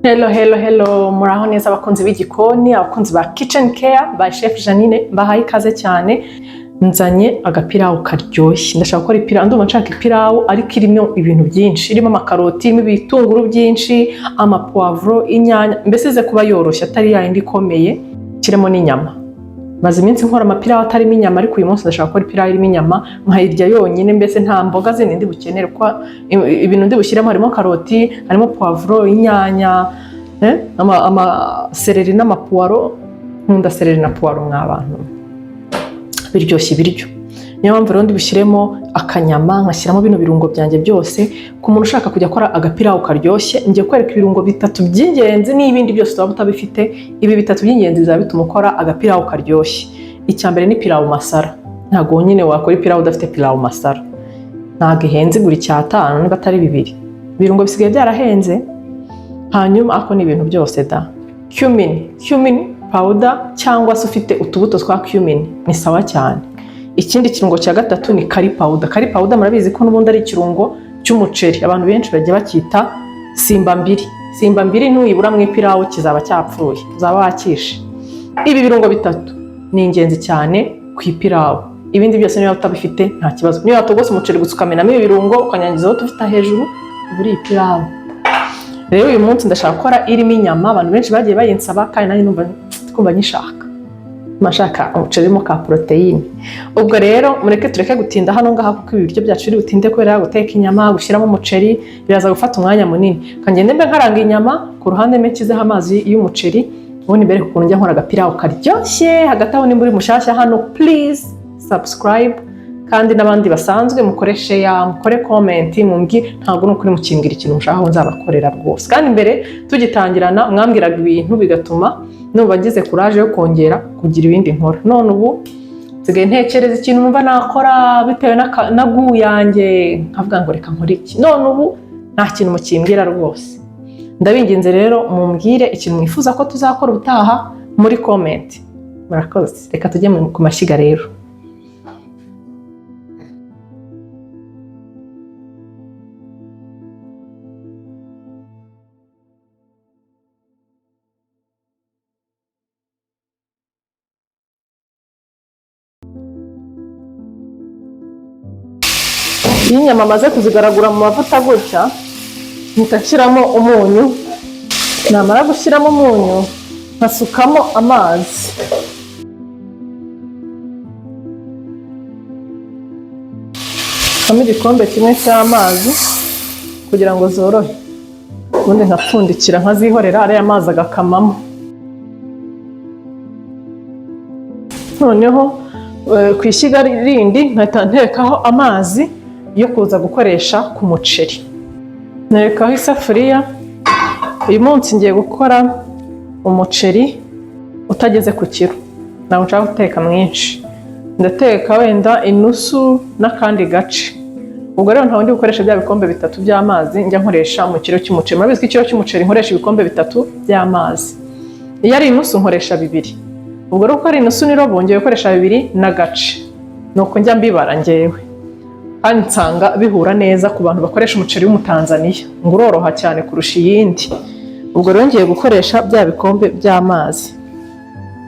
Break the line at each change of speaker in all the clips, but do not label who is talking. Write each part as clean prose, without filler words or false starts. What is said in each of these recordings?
Hello, muraho neza abakunzi b'igikoni, abakunzi ba Kitchen Care by Chef Janine, mbahaye ikaze cyane. Nzanye agapirawu karyoshye. Ndashaka gukora ipirawu, ndumva nshaka ipirawu ariko irimo ibintu byinshi, irimo amakaroti, ibitunguru byinshi, amapoivro, inyanya, mbese ze kuba yoroshye atari yindi ikomeye, kiremo n'inyama. Maze iminsi nkora amapirawu atarimo inyama, ariko uyu munsi ndashaka gukora ipirawu irimo inyama, nkayirya yonyine, mbese nta mboga zindi ndi bukenere kwa ibintu ndi bushyiremo harimo karoti, harimo poivro, inyanya, seleri n'amapuwaro. Nkunda seleri na puwaro mw'abantu, biryoshye ibiryo. Niyo mpamvu rero ndi bushyiremo akanyama, nkashyiramo bino birungo byanjye byose. Ku muntu ushaka kujya akora agapirawu karyoshye, ngiye kwereka ibirungo bitatu by'ingenzi, n'ibindi byose waba utabifite. Ibi bitatu by'ingenzi bizaba bituma ukora agapirawu karyoshye. Icya mbere ni pirawu masara. Ntabwo nyine wakora ipirawu udafite pirawu masara, ntabwo ihenze, igura +5 niba atari 2. Ibirungo bisigaye byarahenze. Hanyuma ako ni ibintu byose da. Cumin powder cyangwa se ufite utubuto twa cumin ni sawa cyane. Ikindi kirungo cya gatatu ni curry powder. Curry powder murabizi ko n'ubundi ari ikirungo cy'umuceri, abantu benshi bagiye bakita simba mbiri ntuyibura mu ipirawu kizaba cyapfuye, uzaba wakishe. Ibi birungo bitatu ni ingenzi cyane ku ipirawu. Ibindi byose niba utabifite nta kibazo. Niba watogose umuceri gusa ukamenamo ibi birungo ukanyangizaho tufite hejuru, buri ipirawu. Rero uyu munsi ndashaka gukora irimo inyama, abantu benshi bagiye bayinsaba kandi nanjye numva twumva nyishaka. Mashaka umuceri urimo ka proteine. Ubwo rero mureke tureke gutinda hano ngaha kuko ibiryo byacu biri butinde kubera guteka inyama, gushyiramo umuceri biraza gufata umwanya munini. Kangende mbe nkaranga inyama, ku ruhande mekizeho amazi y'umuceri, ubundi mbere kuko njya nkora agapirawu karyoshye. Hagati aho nimba uri mushyashya hano, please subscribe, kandi n'abandi basanzwe mukore share, mukore comment, mumbwire ntabwo n'ukuri mukimbwira ikintu mushaka ngo nzabakorera rwose. Kandi mbere tugitangirana mwambwiraga ibintu bigatuma numva ngize courage yo kongera kugira ibindi nkora. None ubu nsigaye ntekereza ikintu numva nakora bitewe na gu yanjye, nkavuga ngo reka nkore iki. None ubu nta kintu mukimbwira rwose. Ndabinginze rero mumbwire ikintu mwifuza ko tuzakora ubutaha muri comment. Murakoze. Reka tujye ku mashyiga rero. Iyo inyama maze kuzigaragura mu mavuta gutya, nshyiramo umunyu. Namara gushyiramo umunyu, nkasukamo amazi. Nkamo igikombe kimwe cy'amazi kugira ngo zorohe. Ubundi nkapfundikira nkazihorera ariya mazi agakamamo. Noneho ku ishyiga rindi nkahita ntekaho amazi yo kuza gukoresha ku muceri. Nerekaho isafuriya. Uyu munsi ngiye gukora umuceri utageze ku kiro, ntabwo nshaka guteka mwinshi, ndateka wenda inusu n'akandi gace. Ubwo rero nta wundi gukoresha bya bikombe 3 by'amazi, njya nkoresha mu kiro cy'umuceri. Murabizi ko ikiro cy'umuceri nkoresha ibikombe 3 by'amazi. Iyo ari inusu nkoresha 2. Ubwo rero uko ari inusu n'irobo ngiye gukoresha 2 n'agace. Nuko njya mbibara njyewe. Kandi nsanga bihura neza ku bantu bakoresha umuceri w'umutanzaniya, ngo uroroha cyane kurusha iyindi. Ubwo rero ngiye gukoresha bya bikombe by'amazi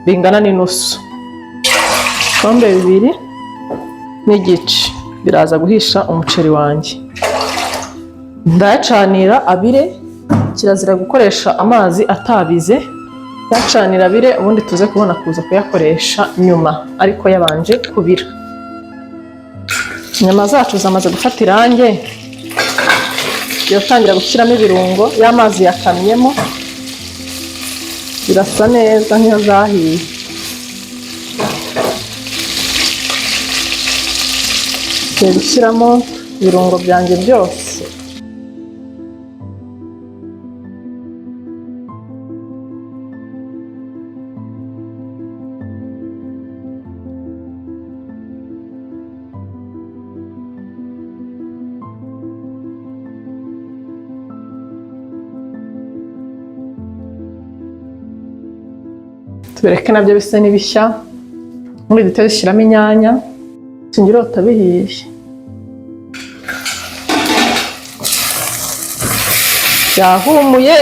bingana n'inusu. Ibikombe 2 n'igice biraza guhisha umuceri wanjye. Ndayacanira abire, kirazira gukoresha amazi atabize. Yacanira abire ubundi tuze kubona kuza kuyakoresha nyuma, ariko yabanje kubira. Inyama zacu zamaze gufata irange, yatangira gushyiramo ibirungo, y'amazi yakamyemo, birasa neza nk'iyo zahiye. Ngiye gushyiramo ibirungo byanjye byose. Tubireke nabyo bisa n'ibishya. Muri duhita dushyiramo inyanya. Singirota bihiye. Byahumuye.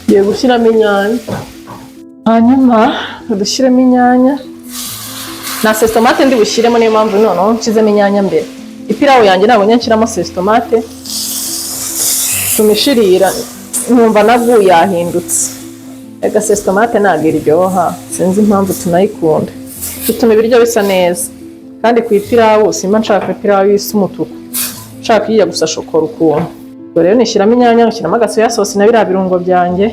Ngiye gushyiramo inyanya, hanyuma dushyiremo inyanya na sesitomate ndi bushyiremo, niyo mpamvu noneho nshyizemo inyanya mbere. Ipirawu yanjye ntabwo njya nshyiramo sesitomate, tumishirira nkumva nabwo yahindutse. Ega sesitomate ntabwo iryoha, sinzi impamvu tunayikunda, bituma ibiryo bisa neza. Kandi ku ipirawu simba nshaka ipirawu isa umutuku, nshaka ijya gusa shokora ukuntu. Ubwo rero nishyiramo inyanya, nshyiramo agasoya sosi na biriya birungo byanjye,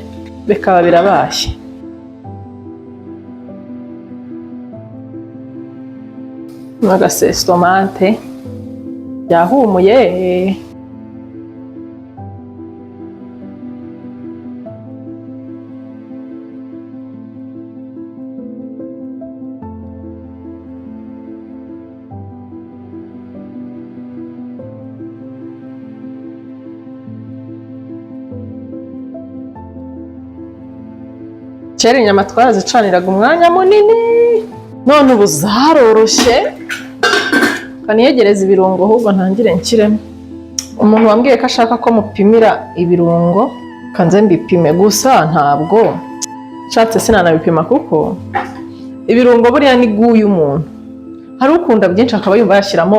bikaba birabashye. N'agasesitomate yahumuye. Kera inyama twarazicaniraga umwanya munini, none ubu zaroroshye. Kaniyegereza ibirungo ahubwo ntangire nshyiremo. Umuntu wambwiye ko ashaka ko mupimira ibirungo, kanze mbipime, gusa ntabwo nshatse sinanabipima kuko ibirungo buriya ni guyu umuntu. Hari ukunda byinshi akaba yumva yashyiramo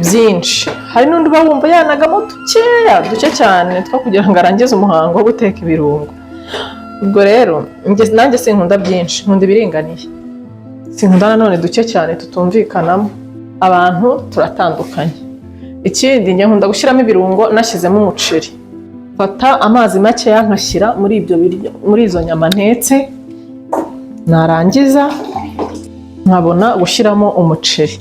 byinshi, hari n'undi uba wumva yanagamo duke cyane two kugira ngo arangize umuhango wo guteka ibirungo. Ubwo rero nanjye sinkunda byinshi, nkunda ibiringaniye. Sinkunda nanone duke cyane tutumvikanamo. Abantu turatandukanye. Ikindi njye nkunda gushyiramo ibirungo nashyizemo umuceri. Fata amazi makeya nkashyira muri ibyo biryo, muri izo nyama ntetse, narangiza nkabona gushyiramo umuceri.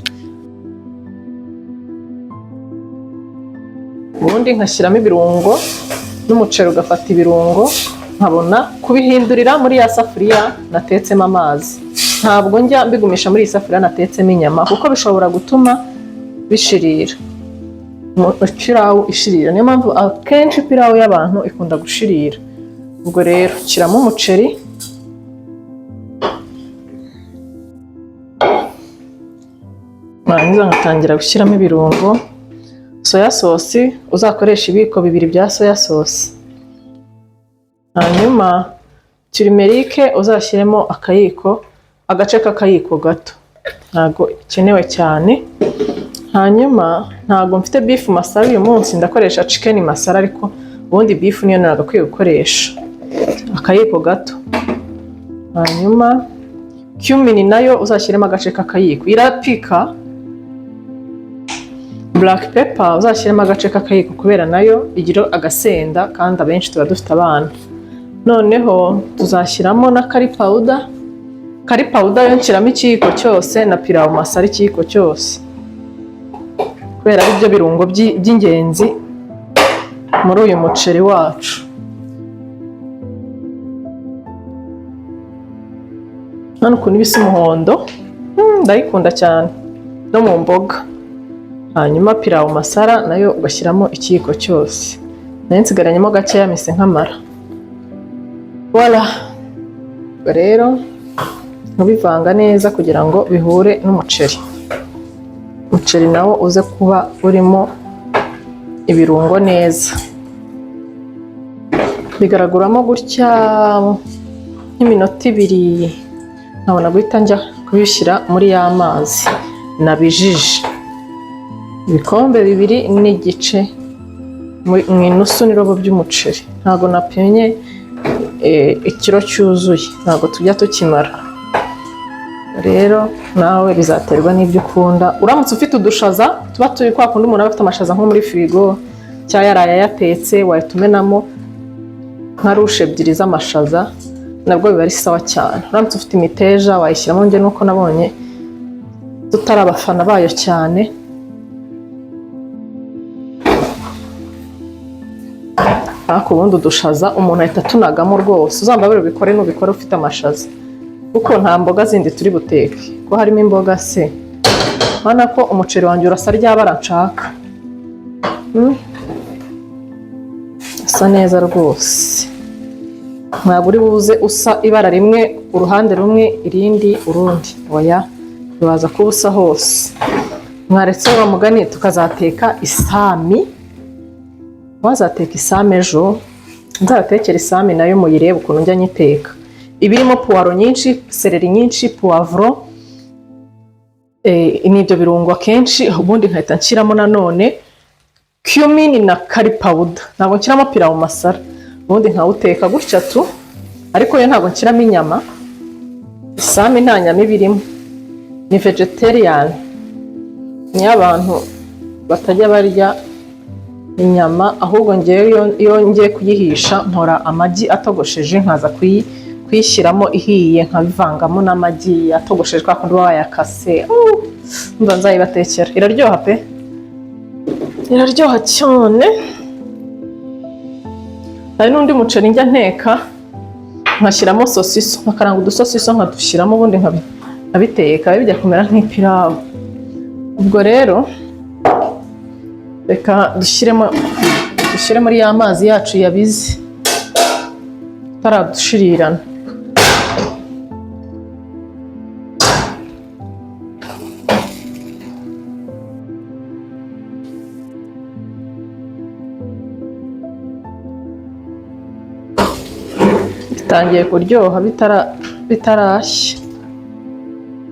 Ubundi nkashyiramo ibirungo n'umuceri ugafata ibirungo, nkabona kubihindurira muri ya safuriya natetsemo amazi. Ntabwo njya mbigumisha muri iyi safuriya natetsemo inyama kuko bishobora gutuma bishirira. Ipirawu ishirira, niyo mpamvu akenshi ipirawu y'abantu ikunda gushirira. Ubwo rero nshyiramo umuceri, narangiza ngatangira gushyiramo ibirungo. Soya sosi uzakoresha ibiyiko 2 bya soya sosi, hanyuma turimerike uzashyiremo agace k'akayiko gato, ntabwo ikenewe cyane. Hanyuma ntabwo mfite beef masala uyu munsi, ndakoresha chicken masala, ariko ubundi beef niyo nagakwiye gukoresha. Akayiko gato. Hanyuma cumin nayo uzashyiremo agace k'akayiko, irapika. Black pepper uzashyiremo agace k'akayiko kubera nayo igira agasenda, kandi abenshi tuba dufite abana. Noneho tuzashyiramo na curry powder. Curry powder yo nshyiramo ikiyiko cyose, na pirawu masala ikiyiko cyose, kubera ari byo birungo by'ingenzi muri uyu muceri wacu. Hano ukuntu bisa umuhondo, ndayikunda cyane no mu mboga. Hanyuma pirawu masala nayo ugashyiramo ikiyiko cyose, nayo nsigaranyemo gakeya mise nkamara. Voilà. Rero ubivanga neza kugira ngo bihure n'umuceri. Umuceri nawo uze kuba urimo ibirungo neza. Bigaraguramo gutya nk'iminota 2, nkabona guhita njya kubishyira muri ya mazi nabijije. Ibikombe 2 n'igice mu inusu n'irobo by'umuceri. Ntabwo napimye ikiro cyuzuye, ntabwo tujya tukimara. Rero nawe bizaterwa n'ibyo ukunda. Uramutse ufite udushaza tuba turi kwa kundi umuntu aba afite amashaza nko muri firigo, cyangwa yaraye yatetse, wahita umenamo nka rushe 2 z'amashaza, nabwo biba ari sawa cyane. Uramutse ufite imiteja wayishyiramo, njye nuko nabonye tutari abafana bayo cyane. Ariko ubundi udushaza umuntu ahita tunagamo rwose. Uzambabere ubikore nubikora ufite amashaza, kuko nta mboga zindi turi buteke, ko harimo imboga se. Urabona ko umuceri wanjye urasa ryabara nshaka. Usa neza rwose, ntabwo uri buze usa ibara rimwe uruhande rumwe irindi urundi, oya, bibaza kuba usa hose. Mwaretse wa mugani tukazateka isami, wazateka isami ejo nzabatekera isami nayo muyirebe ukuntu njya nyiteka. Ibirimo puwaro nyinshi, seleri nyinshi, puwavuro, n'ibyo birungo akenshi, ubundi nkahita nshyiramo nanone cumin na curry powder. Ntabwo nshyiramo pilawu masala, ubundi nkawuteka gutya tu, ariko yo ntabwo nshyiramo inyama. Isami nta nyama ibirimo, ni vegetarian, ni abantu batajya barya inyama, ahubwo ngewe iyo ngiye kuyihisha nkora amagi atogosheje, nkaza kuyishyiramo ihiye, nkabivangamo n'amagi atogosheje kwa kundi wayakase. Mba nzayibatekera, iraryoha pe, iraryoha cyane. Hari n'undi muceri njya nteka nkashyiramo sosiso, nkakaranga udusosiso nkadushyiramo, ubundi nkabiteka bijya kumera nk'ipirawu. Ubwo rero reka dushyire muri ya mazi yacu yabize taradushirirana. Bitangiye kuryoha bitarashya,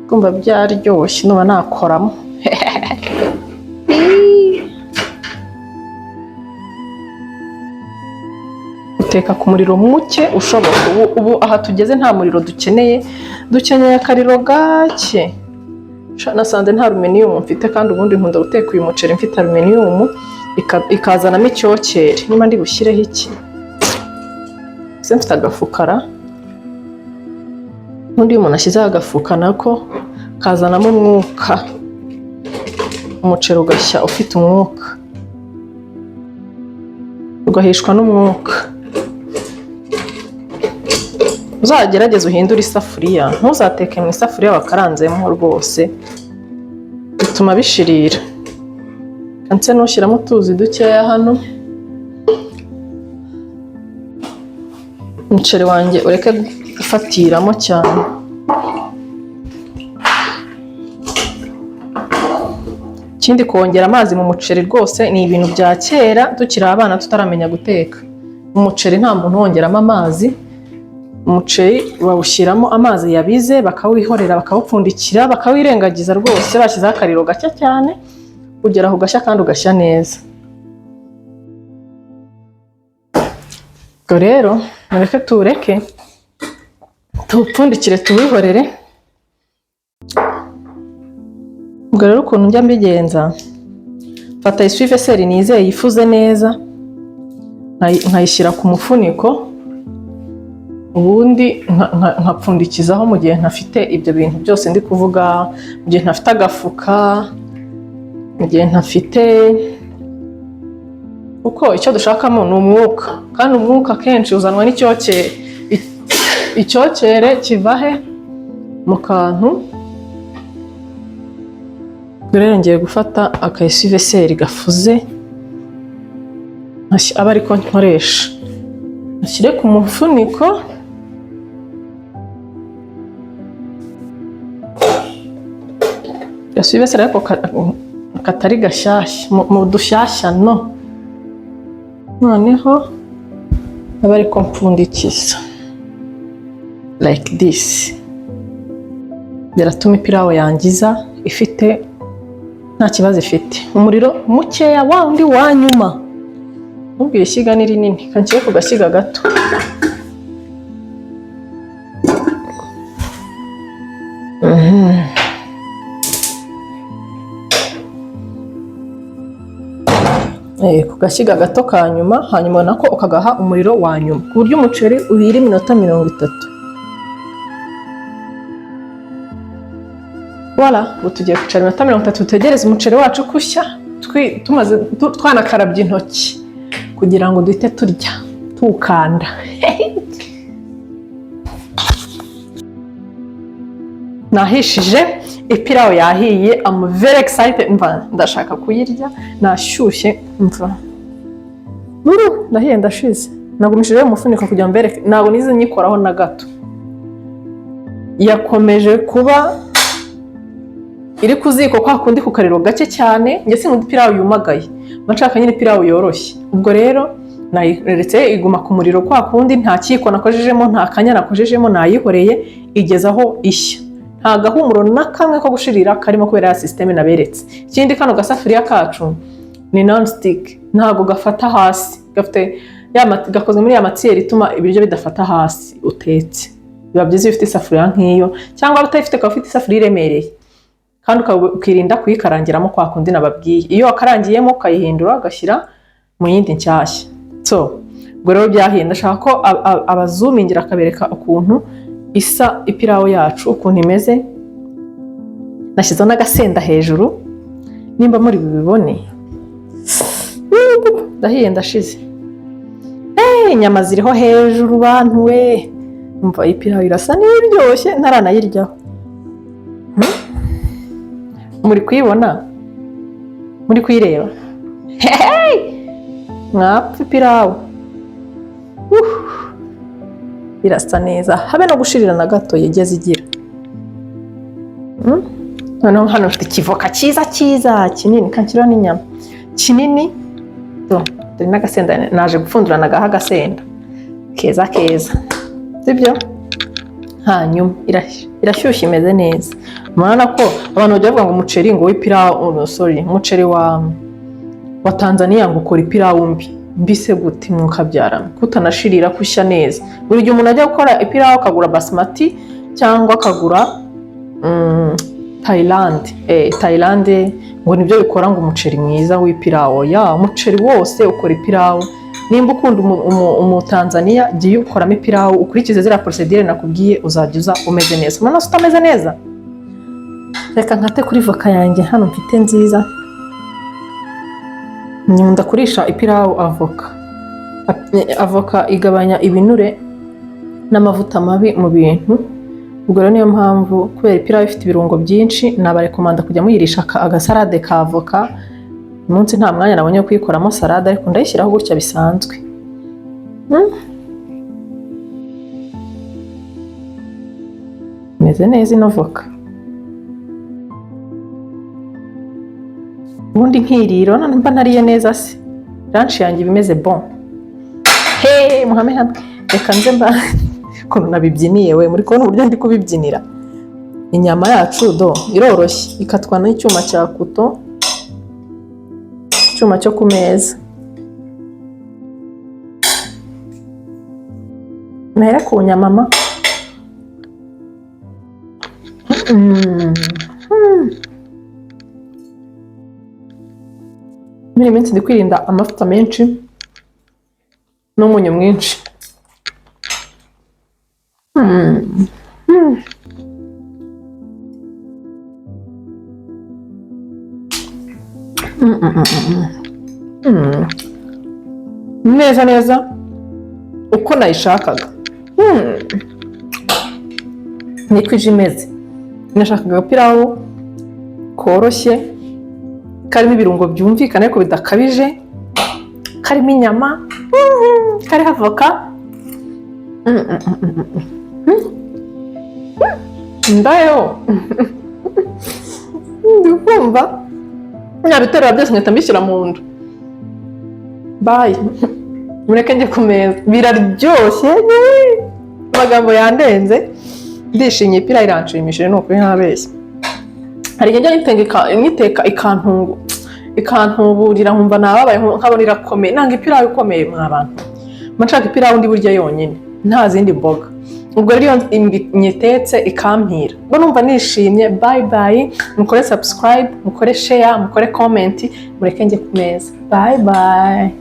kumva byaryoshye, nuba nakoramo. Uteka ku muriro muke ushoboka. Ubu aha tugeze nta muriro dukeneye akariro gake. Nasanze nta aluminiyumu mfite, kandi ubundi nkunda guteka uyu muceri mfite aluminiyumu ikazanamo icyokere. Niba ndi bushyireho iki, ese mfite agafukara, n'undi umuntu ashyizeho agafuka nako kazanamo umwuka, umuceri ugashya ufite umwuka, ugahishwa n'umwuka. Uzagerageze uhindure isafuriya, ntuzateke mu isafuriya wakaranzemo rwose, bituma bishirira. Kanse nushyiramo utuzi dukeya hano, umuceri wanjye ureke gufatiramo cyane. Ikindi, kongera amazi mu muceri rwose ni ibintu bya kera tukiri abana tutaramenya guteka. Umuceri nta muntu wongeramo amazi, umuceri bawushyiramo amazi yabize, bakawihorera, bakawupfundikira, bakawirengagiza rwose, bashyizeho akariro gake cyane kugera aho gashya kandi ugashya neza. Ubwo rero mureke tuwureke tuwupfundikire, tuwihorere. Ubwo rero ukuntu njya mbigenza, mfata iswiveseri nizeye yifuze neza, nkayishyira ku mufuniko, ubundi nkapfundikizaho mu gihe ntafite ibyo bintu byose ndi kuvuga, mu gihe ntafite agafuka, mu gihe ntafite, kuko icyo dushakamo ni umwuka, kandi umwuka akenshi uzanwa n'icyokere. Icyokere kiva he? Mu kantu. Rero ngiye gufata akayisiveseri gafuze, aba ariko nkoresha, nashyire ku mufuniko, gasiveseri ariko katari gashyashya, mu dushyashya no. Noneho aba ariko mpfundikiza like this. Biratuma ipirawu yangiza ifite, nta kibazo ifite. Umuriro mukeya wa undi wa nyuma, nubwo ishyiga ni rinini, kanshyire ku gashyiga gato. Ku gashyiga gato ka nyuma, hanyuma nako ukagaha umuriro wa nyuma, ku buryo umuceri uhira iminota 30. Voilà, ubu tugiye kwicara iminota 30, dutegereze umuceri wacu kushya, tumaze twanakarabye intoki kugira ngo duhite turya tuwukanda. Nahishije, ipirawu yahiye, I'm very excited, ndashaka kuyirya, nashyushye, ndahiye, ndashize. Nagumishije umufuniko kugira ngo mbereke, ntabwo nize nyikoraho na gato. Yakomeje kuba iri ku ziko kwa kundi ku kariro gake cyane, njye sinkunda ipirawu yumagaye, nshaka nyine ipirawu yoroshye. Ubwo rero nayiretse iguma ku muriro kwa kundi, nta kiko nakojejemo, nta kanya nakojejemo, nayihoreye igeza aho ishya. Nta gahumuro na kamwe ko gushirira karimo kubera ya systeme naberetse. Ikindi kano gasafuriya kacu ni non stick, ntago gafata hasi, gafite gakozwe muri ya matière ituma ibiryo bidafata hasi utetse. Biba byiza ufite isafuriya nk'iyo, cyangwa utayifite ukaba ufite isafuriya iremereye kandi ukirinda kuyikarangiramo kwa kundi nababwiye. Iyo wakarangiyemo ukayihindura ugashyira mu yindi nshyashya. So ubwo rero byahiye, ndashaka ko abazumingira akabereka ukuntu isa ipirawu yacu ukuntu imeze. Nashyizeho n'agasenda hejuru, nimba muri bibone. Ndahiye ndashize. Inyama ziriho hejuru bantu we. Umva ipirawu irasa n'iryoshye ntaranayiryaho. Muri kuyibona? Muri kuyireba? Mwapfa ipirawu. Irasa neza, habe no gushirira na gato yigeze igira. Noneho hano mfite ikivoka cyiza kinini, kanshyiraho n'inyama kinini. Dore n'agasenda naje gupfundura nagaha agasenda keza sibyo. Hanyuma irashyushye imeze neza. Murabona ko abantu bajya bavuga ngo umuceri ngo w'ipirawu, umuceri wa Tanzania ngo ukora ipirawu mbise gute mukabyarana kutanashirira kushya neza. Buri gihe umuntu ajya gukora ipirawu akagura basmati cyangwa akagura Thailand ngo nibyo bikora ngo umuceri mwiza w'ipirawu. Umuceri wose ukora ipirawu. Nimba ukunda Tanzania giye ukoramo ipirawu, ukurikize zira procedure nakubwiye, uzajya uza umeze neza. Umuntu wese utameze neza, reka nkate kuri voka yanjye hano mfite nziza. Nyunda kurisha ipirawu avoka igabanya ibinure n'amavuta mabi mu bintu. Ubwo rero niyo mpamvu kubera ipirawu ifite ibirungo byinshi, nabarekomanda kujya muyirisha agasalade ka avoka. Umunsi nta mwanya nabonye kuyikoramo salade, ariko ndayishyiraho gutya bisanzwe. Imeze neza ino voka. Ubundi nkiriro mba nariye neza se. Ranch yanjye bimeze bon. Muhame hamwe. Reka nze mba ukuntu nabibyiniye we, muri kubona uburyo ndi kubibyinira. Inyama yacu iroroshye, ikatwa n'icyuma cya kuto, icyuma cyo ku meza. Nahera ku nyama muri minsi ndi kwirinda amavuta menshi n'umunyu mwinshi. Neza uko nayishakaga. Niko ije imeze. Nashakaga agapirawu koroshye karimo ibirungo byumvikana ariko bidakabije, karimo inyama, kariho avoka. Ndayo ndikumva nabiterura byose nkahita mbishyira mu nda. Bye. Mureke njye ku meza. Biraryoshye. Amagambo yandenze. Ndishimye ipirawu iranshimishije n'ukuri ntabeshya. Hari igihe niteka ikantuburira nkumva nababaye nkabona irakomeye. Nanga ipirawu ikomeye mw'abantu. Nshaka ipirawu ndi burya yonyine, nta zindi mboga. Ubwo rero nyitetse ikampira. Bo numva nishimye. Bye. Mukore subscribe, mukore share, mukore comment. Mureke njye ku meza. Bye.